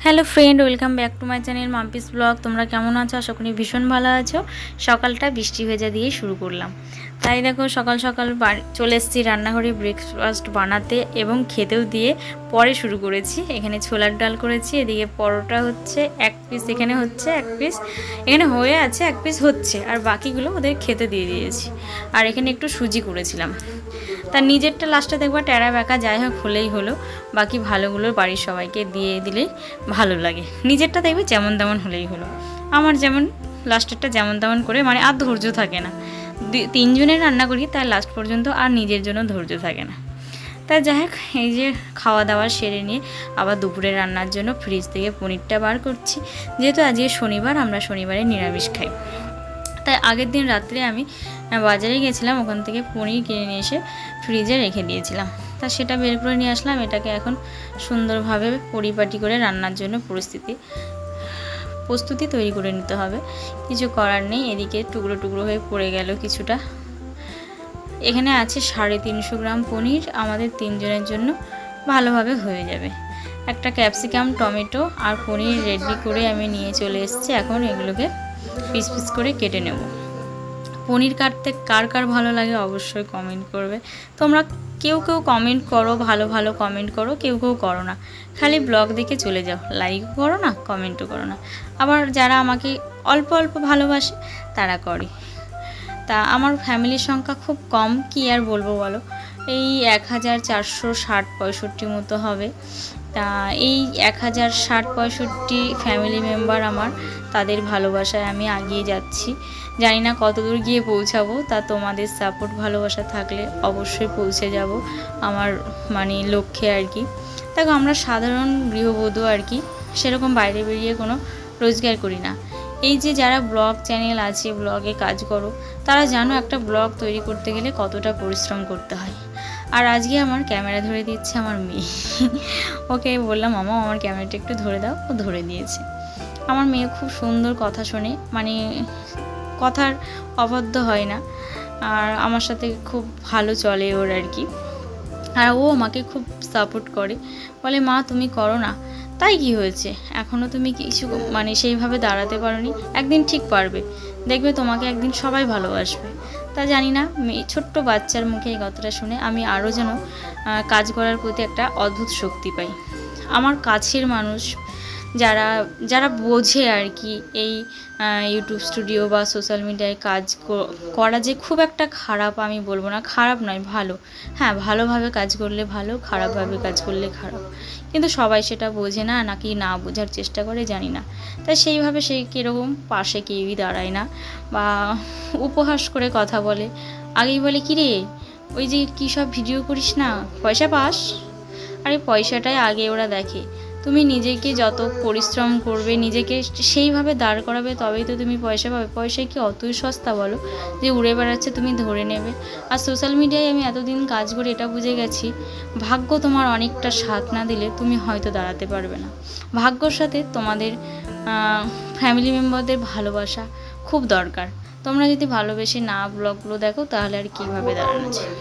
Hello friend, welcome back to my channel Mampi's blog. তোমরা কেমন আছো? আশা করি ভীষণ ভালো আছো। সকালটা বৃষ্টি ভেজা দিয়ে শুরু করলাম। তাই দেখো সকাল সকাল চলে এসেছি রান্নাঘরে ব্রেকফাস্ট বানাতে এবং খেতেও দিয়ে পরে শুরু করেছি। এখানে ছোলার ডাল করেছি, এদিকে পরোটা হচ্ছে এক পিস, এখানে হচ্ছে এক পিস, এখানে হয়ে আছে এক পিস হচ্ছে, আর বাকিগুলো ওদের খেতে দিয়ে দিয়েছি। আর এখানে একটু সুজি করেছিলাম। তার নিজেরটা লাস্টে দেখবা টেরা বেঁকা যাই হোক হলেই হলো, বাকি ভালোগুলো বাড়ির সবাইকে দিয়ে দিলেই ভালো লাগে। নিজেরটা দেখবে যেমন তেমন হলেই হলো। আমার যেমন লাস্টেরটা যেমন তেমন করে মানে আর ধৈর্য থাকে না। তিনজনের রান্না করি তাই লাস্ট পর্যন্ত আর নিজের জন্য ধৈর্য থাকে না। তাই যাই হোক, এই যে খাওয়া দাওয়া সেরে নিয়ে আবার দুপুরে রান্নার জন্য ফ্রিজ থেকে পনিরটা বার করছি। যেহেতু আজকে শনিবার, আমরা শনিবারে নিরামিষ খাই। তাই আগের দিন রাত্রে আমি বাজারে গেছিলাম, ওখান থেকে পনির কিনে নিয়ে এসে ফ্রিজে রেখে দিয়েছিলাম। তা সেটা বের করে নিয়ে আসলাম। এটাকে এখন সুন্দরভাবে পরিপাটি করে রান্নার জন্য প্রস্তুতি তৈরি করে নিতে হবে। কিছু করার নেই। এদিকে টুকরো টুকরো হয়ে পড়ে গেল কিছুটা। এখানে আছে 350 গ্রাম পনির, আমাদের তিনজনের জন্য ভালোভাবে হয়ে যাবে। একটা ক্যাপসিকাম, টমেটো আর পনির রেডি করে আমি নিয়ে চলে এসেছি। এখন এগুলোকে পিস পিস করে কেটে নেব। পনির কাটতে কার কার ভালো লাগে অবশ্যই কমেন্ট করবে। তোমরা কেউ কেউ কমেন্ট করো, ভালো ভালো কমেন্ট করো, কেউ কেউ করো না, খালি ব্লগ দেখে চলে যাও, লাইকও করো না, কমেন্টও করো না। আবার যারা আমাকে অল্প অল্প ভালোবাসে তারা করে। তা আমার ফ্যামিলির সংখ্যা খুব কম, কি আর বলবো বলো, এই 1460-65 মতো হবে। তা এই 1060-65 ফ্যামিলি মেম্বার আমার, তাদের ভালোবাসায় আমি এগিয়ে যাচ্ছি। জানি না কতদূর গিয়ে পৌঁছাবো, তা তোমাদের সাপোর্ট ভালোবাসা থাকলে অবশ্যই পৌঁছে যাব আমার মানে লক্ষ্যে আর কি। দেখো আমরা সাধারণ গৃহবধূ আর কি, সেরকম বাইরে বেরিয়ে কোনো রোজগার করি না। এই যে যারা ব্লগ চ্যানেল আছে, ব্লগে কাজ করো, তারা জানো একটা ব্লগ তৈরি করতে গেলে কতটা পরিশ্রম করতে হয়। আর আজকে আমার ক্যামেরা ধরে দিচ্ছে আমার মেয়ে। ওকে বললাম মামা আমার ক্যামেরাটা একটু ধরে দাও, ও ধরে দিয়েছে। আমার মেয়ে খুব সুন্দর কথা শোনে, মানে কথার অবাধ্য হয় না, আর আমার সাথে খুব ভালো চলে ওর আর কি। আর ও আমাকে খুব সাপোর্ট করে, বলে মা তুমি করো না। তাই কি হয়েছে, এখনও তুমি কিছু মানে সেইভাবে দাঁড়াতে পারোনি, একদিন ঠিক পারবে, দেখবে তোমাকে একদিন সবাই ভালোবাসবে। তা জানি না, ছোট্ট বাচ্চার মুখে এই কথাটা শুনে আমি আরও যেন কাজ করার প্রতি একটা অদ্ভুত শক্তি পাই। আমার কাছের মানুষ যারা যারা বোঝে আর কি, এই ইউটিউব স্টুডিও বা সোশ্যাল মিডিয়ায় কাজ করা যে খুব একটা খারাপ আমি বলবো না, খারাপ নয়, ভালো। হ্যাঁ, ভালোভাবে কাজ করলে ভালো, খারাপভাবে কাজ করলে খারাপ, কিন্তু সবাই সেটা বোঝে না, নাকি না বোঝার চেষ্টা করে জানি না। তাই সেইভাবে সেই কীরকম পাশে কেউই দাঁড়ায় না, বা উপহাস করে কথা বলে। আগেই বলে কী রে, ওই যে কী সব ভিডিও করিস না, পয়সা পাস? আরে পয়সাটাই আগে ওরা দেখে। তুমি নিজেকে যত পরিশ্রম করবে, নিজেকে সেইভাবে দাঁড় করাবে, তবেই তো তুমি পয়সা পাবে। পয়সায় কি অতই সস্তা বলো যে উড়ে বেড়াচ্ছে তুমি ধরে নেবে? আর সোশ্যাল মিডিয়ায় আমি এতদিন কাজ করে এটা বুঝে গেছি, ভাগ্য তোমার অনেকটা সাথ না দিলে তুমি হয়তো দাঁড়াতে পারবে না। ভাগ্যর সাথে তোমাদের ফ্যামিলি মেম্বারদের ভালোবাসা খুব দরকার। তোমরা যদি ভালোবেসে না ব্লগগুলো দেখো তাহলে আর কীভাবে দাঁড়ানো যায়।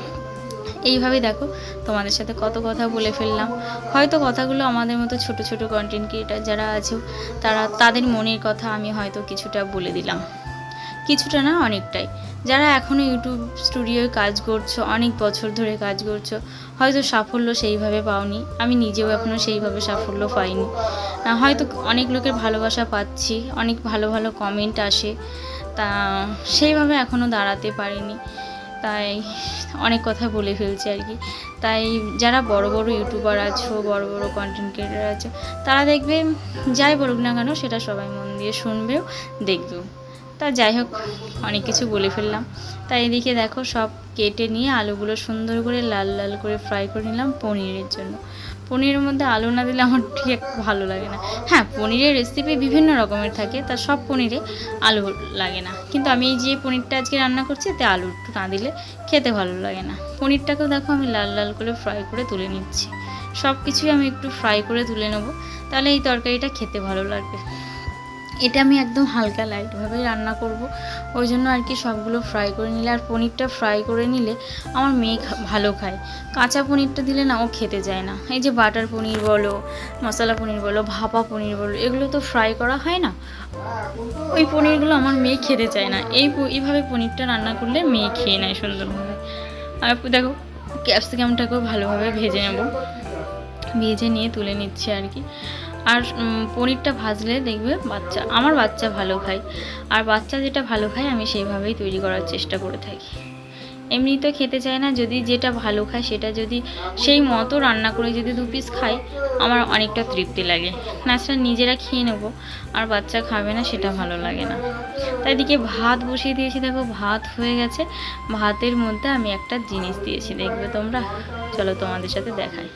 এইভাবেই দেখো তোমাদের সাথে কত কথা বলে ফেললাম। হয়তো কথাগুলো আমাদের মতো ছোট ছোট কন্টেন্ট ক্রিয়েটার যারা আছে তাদের মনের কথা আমি হয়তো কিছুটা বলে দিলাম, কিছুটা না অনেকটাই। যারা এখনও ইউটিউব স্টুডিওয় কাজ করছো, অনেক বছর ধরে কাজ করছো, হয়তো সাফল্য সেইভাবে পাওনি, আমি নিজেও এখনও সেইভাবে সাফল্য পাইনি। হয়তো অনেক লোকের ভালোবাসা পাচ্ছি, অনেক ভালো ভালো কমেন্ট আসে, তা সেইভাবে এখনও দাঁড়াতে পারিনি, তাই অনেক কথা বলে ফেলছি আর কি। তাই যারা বড় বড় ইউটিউবার আছো, বড় বড় কন্টেন্ট ক্রিয়েটার আছো, তারা দেখবে যাই বলুক না কেন সেটা সবাই মন দিয়ে শুনবেও দেখবেও। তা যাই হোক, অনেক কিছু বলে ফেললাম। তাই এদিকে দেখো সব কেটে নিয়ে আলুগুলো সুন্দর করে লাল লাল করে ফ্রাই করে নিলাম পনিরের জন্য। পনিরের মধ্যে আলু না দিলে আমার ঠিক ভালো লাগে না। হ্যাঁ, পনিরের রেসিপি বিভিন্ন রকমের থাকে, তা সব পনিরে আলু লাগে না, কিন্তু আমি এই যে পনিরটা আজকে রান্না করছি এতে আলু একটু না দিলে খেতে ভালো লাগে না। পনিরটাকেও দেখো আমি লাল লাল করে ফ্রাই করে তুলে নিচ্ছি। সব কিছুই আমি একটু ফ্রাই করে তুলে নেবো, তাহলে এই তরকারিটা খেতে ভালো লাগবে। এটা আমি একদম হালকা লাইটভাবেই রান্না করব, ওই জন্য আর কি সবগুলো ফ্রাই করে নিলে। আর পনিরটা ফ্রাই করে নিলে আমার মেয়ে ভালো খায়, কাঁচা পনিরটা দিলে না ও খেতে চায় না। এই যে বাটার পনির বলো, মশলা পনির বলো, ভাপা পনির বলো, এগুলো তো ফ্রাই করা হয় না, ওই পনিরগুলো আমার মেয়ে খেতে চায় না। এইভাবে পনিরটা রান্না করলে মেয়ে খেয়ে নেয় সুন্দরভাবে। আর দেখো ক্যাপসিকামটাকেও ভালোভাবে ভেজে নেব, ভেজে নিয়ে তুলে নিচ্ছি আর কি। আর পনিরটা ভাজলে দেখবে আমার বাচ্চা ভালো খায়, আর বাচ্চা যেটা ভালো খায় আমি সেইভাবেই তৈরি করার চেষ্টা করে থাকি। এমনি তো খেতে চায় না, যদি যেটা ভালো খায় সেটা যদি সেই মতো রান্না করে যদি 2 পিস খাই আমার অনেকটা তৃপ্তি লাগে। নাচটা নিজেরা খেয়ে নেবো আর বাচ্চা খাবে না, সেটা ভালো লাগে না। তাই দিকে ভাত বসিয়ে দিয়েছি, দেখো ভাত হয়ে গেছে। ভাতের মধ্যে আমি একটা জিনিস দিয়েছি, দেখবে তোমরা, চলো তোমাদের সাথে দেখাই।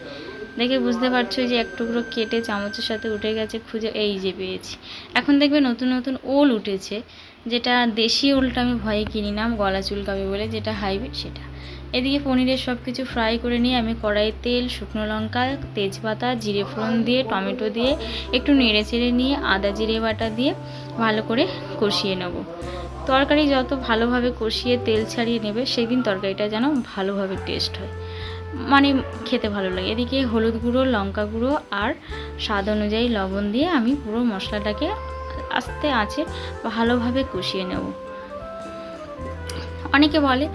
দেখে বুঝতে পারছো যে এক টুকরো কেটে চামচের সাথে উঠে গেছে, খুঁজে এই যে পেয়েছি। এখন দেখবে নতুন নতুন ওল উঠেছে, যেটা দেশি ওলটা আমি ভয়ে কিনি না, গলা চুলকাবে বলে, যেটা হাইব্রিড সেটা। এদিকে পনিরের সব কিছু ফ্রাই করে নিয়ে আমি কড়াইয়ে তেল, শুকনো লঙ্কা, তেজপাতা, জিরে ফোড়ন দিয়ে, টমেটো দিয়ে একটু নেড়ে চেড়ে নিয়ে আদা জিরে বাটা দিয়ে ভালো করে কষিয়ে নেব। তরকারি যত ভালোভাবে কষিয়ে তেল ছাড়িয়ে নেবে সেদিন তরকারিটা যেন ভালোভাবে টেস্ট হয়, মানে খেতে ভালো লাগে। এদিকে হলুদ গুঁড়ো, লঙ্কা গুঁড়ো আর স্বাদ অনুযায়ী লবণ দিয়ে আমি পুরো মশলাটাকে আস্তে আঁচে ভালোভাবে কষিয়ে নেব। অনেকে বলে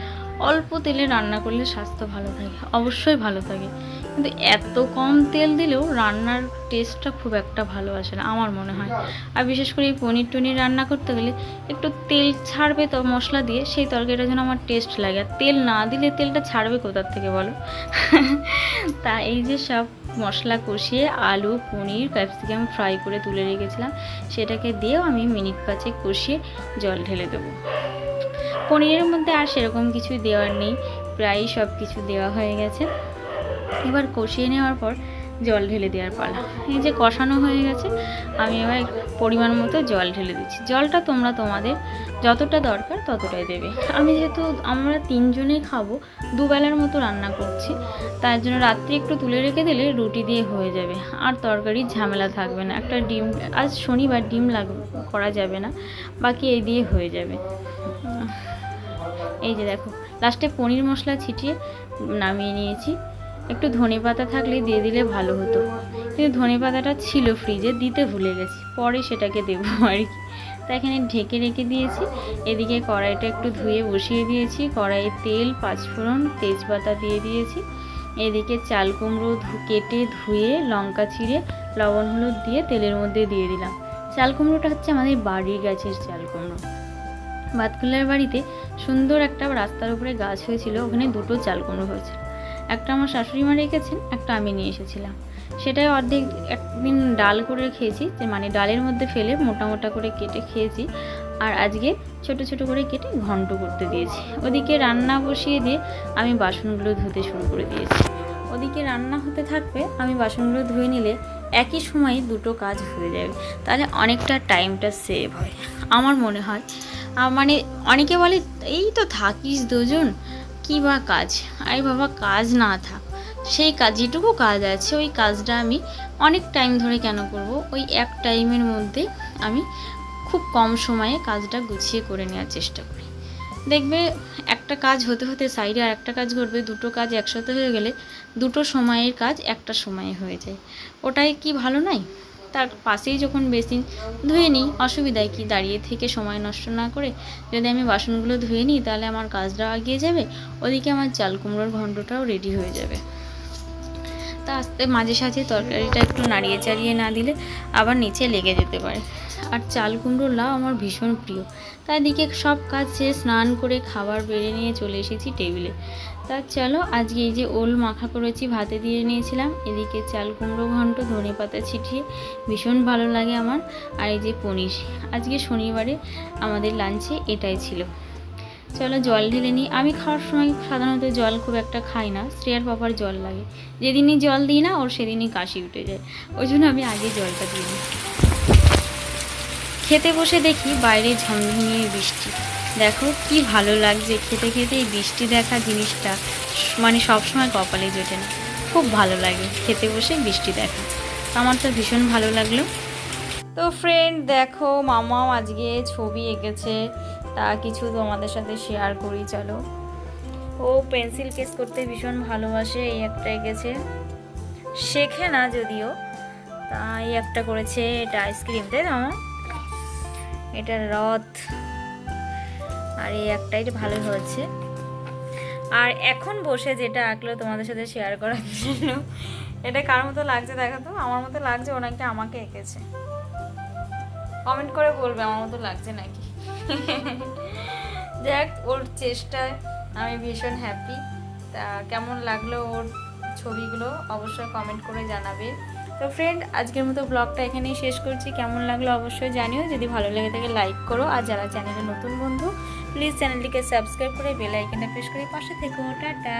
অল্প তেলে রান্না করলে স্বাস্থ্য ভালো থাকে, অবশ্যই ভালো থাকে, কিন্তু এত কম তেল দিলেও রান্নার টেস্টটা খুব একটা ভালো আসে না আমার মনে হয়। আর বিশেষ করে এই পনির টনির রান্না করতে গেলে একটু তেল ছাড়বে তো মশলা দিয়ে, সেই তরকারিটা যেন আমার টেস্ট লাগে। আর তেল না দিলে তেলটা ছাড়বে কোথার থেকে বলো? তা এই যে সব মশলা কষিয়ে আলু, পনির, ক্যাপসিকাম ফ্রাই করে তুলে রেখেছিলাম, সেটাকে দিয়েও আমি মিনিট 5 কষিয়ে জল ঢেলে দেবো। পনিরের মধ্যে আর সেরকম কিছু দেওয়ার নেই, প্রায়ই সব কিছু দেওয়া হয়ে গেছে। এবার কষিয়ে নেওয়ার পর জল ঢেলে দেওয়ার পালা। এই যে কষানো হয়ে গেছে, আমি এবার পরিমাণ মতো জল ঢেলে দিচ্ছি। জলটা তোমরা তোমাদের যতটা দরকার ততটাই দেবে। আমি যেহেতু আমরা 3 জনেই খাবো, 2 বেলার মতো রান্না করছি, তার জন্য রাত্রে একটু তুলে রেখে দিলে রুটি দিয়ে হয়ে যাবে, আর তরকারির ঝামেলা থাকবে না। একটা ডিম, আজ শনিবার ডিম করা যাবে না, বাকি এই দিয়ে হয়ে যাবে। এই যে দেখো লাস্টে পনির মশলা ছিটিয়ে নামিয়ে নিয়েছি। একটু ধনেপাতা থাকলে দিয়ে দিলে ভালো হতো, কিন্তু ধনেপাতাটা ছিল ফ্রিজে, দিতে ভুলে গেছি, পরে সেটাকে দেবো আর কি। তা এখানে ঢেকে রেখে দিয়েছি। এদিকে কড়াইটা একটু ধুয়ে বসিয়ে দিয়েছি, কড়াইয়ে তেল, 5 ফোড়ন, তেজপাতা দিয়ে দিয়েছি। এদিকে চাল কুমড়ো কেটে ধুয়ে লঙ্কা চিড়ে লবণ হলুদ দিয়ে তেলের মধ্যে দিয়ে দিলাম। চাল কুমড়োটা হচ্ছে আমাদের বাড়ির গাছের চাল কুমড়ো। বাতকুল্লার বাড়িতে সুন্দর একটা রাস্তার উপরে গাছ হয়েছিল, ওখানে 2টো চাল কুমড়ো হয়েছিল। একটা আমার শাশুড়ি মা রেখেছেন, একটা আমি নিয়ে এসেছিলাম। সেটাই অর্ধেক একদিন ডাল করে খেয়েছি, যে মানে ডালের মধ্যে ফেলে মোটা মোটা করে কেটে খেয়েছি, আর আজকে ছোট ছোট করে কেটে ঘন্ট করতে দিয়েছি। ওদিকে রান্না বসিয়ে দিয়ে আমি বাসনগুলো ধুতে শুরু করে দিয়েছি। ওদিকে রান্না হতে থাকবে, আমি বাসনগুলো ধুয়ে নিলে একই সময়ে 2টো কাজ হয়ে যাবে, তাহলে অনেকটা টাইমটা সেভ হয় আমার মনে হয়। মানে অনেকে বলে এই তো থাকিস 2 জন, কী বা কাজ? আরে বাবা, কাজ না থাক, সেই কাজ যেটুকু কাজ আছে ওই কাজটা আমি অনেক টাইম ধরে কেন করব? ওই এক টাইমের মধ্যে আমি খুব কম সময়ে কাজটা গুছিয়ে করে নেওয়ার চেষ্টা করি। দেখবে একটা কাজ হতে হতে সাইডে আর একটা কাজ করবে, 2টো কাজ একসাথে হয়ে গেলে 2টো সময়ের কাজ একটা সময়ে হয়ে যায়, ওটাই কি ভালো নয়? তার পাশেই যখন বেসিন, ধুয়ে নিই, অসুবিধায় কি? দাঁড়িয়ে থেকে সময় নষ্ট না করে যদি আমি বাসনগুলো ধুয়ে নিই তাহলে আমার কাজটাও এগিয়ে যাবে, ওদিকে আমার চাল কুমড়োর ঘন্টটাও রেডি হয়ে যাবে। তা আস্তে মাঝে সাঝে তরকারিটা একটু নাড়িয়ে চাড়িয়ে না দিলে আবার নিচে লেগে যেতে পারে। আর চাল কুমড়োর লাউ আমার ভীষণ প্রিয়। তাই দিকে সব কাজ শেষে স্নান করে খাবার বেড়ে নিয়ে চলে এসেছি টেবিলে। তা চলো আজকে এই যে ওল মাখা করেছি, ভাতে দিয়ে নিয়েছিলাম, এদিকে চাল কুমড়ো ঘন্ট ধনেপাতা ছিটিয়ে ভীষণ ভালো লাগে আমার। আর এই যে পনির, আজকে শনিবারে আমাদের লাঞ্চে এটাই ছিল। চলো জল ঢেলে নিই। আমি খাওয়ার সময় সাধারণত জল খুব একটা খাই না, শ্রেয়ার পাপার জল লাগে, যেদিনই জল দিই না ওর সেদিনই কাশি উঠে যায়, ওই জন্য আমি আগে জলটা দিই। খেতে বসে দেখি বাইরে ঝমঝমিয়ে বৃষ্টি, দেখো কি ভালো লাগছে খেতে খেতে। এই বৃষ্টি দেখা জিনিসটা মানে সবসময় কপালে জোটে না, খুব ভালো লাগে খেতে বসে বৃষ্টি দেখা। আমার তো ভীষণ ভালো লাগলো। তো ফ্রেন্ড দেখো, মামাও আজকে ছবি এঁকেছে, তা কিছু তোমাদের সাথে শেয়ার করি চলো। ও পেন্সিল কেস করতে ভীষণ ভালোবাসে, এই একটা এঁকেছে, শেখে না যদিও, তাই একটা করেছে। এটা আইসক্রিম, তাই না? এটা রথ, আর এই একটা, এটা ভালোই হয়েছে। আর এখন বসে যেটা আঁকলো তোমাদের সাথে শেয়ার করার জন্য, এটা কার মতো লাগছে দেখো তো। আমার মতো লাগছে, ও নাকি আমাকে এঁকেছে। কমেন্ট করে বলবে আমার মতো লাগছে নাকি। দেখ, ওর চেষ্টায় আমি ভীষণ হ্যাপি। তা কেমন লাগলো ওর ছবিগুলো অবশ্যই কমেন্ট করে জানাবে। তো ফ্রেন্ড, আজকের মতো ব্লগটা এখানেই শেষ করছি। কেমন লাগলো অবশ্যই জানিও, যদি ভালো লেগে থাকে লাইক করো, আর যারা চ্যানেলে নতুন বন্ধু প্লিজ চ্যানেলটিকে সাবস্ক্রাইব করে বেল আইকনটা প্রেস করে পাশে থেকো। টাটা।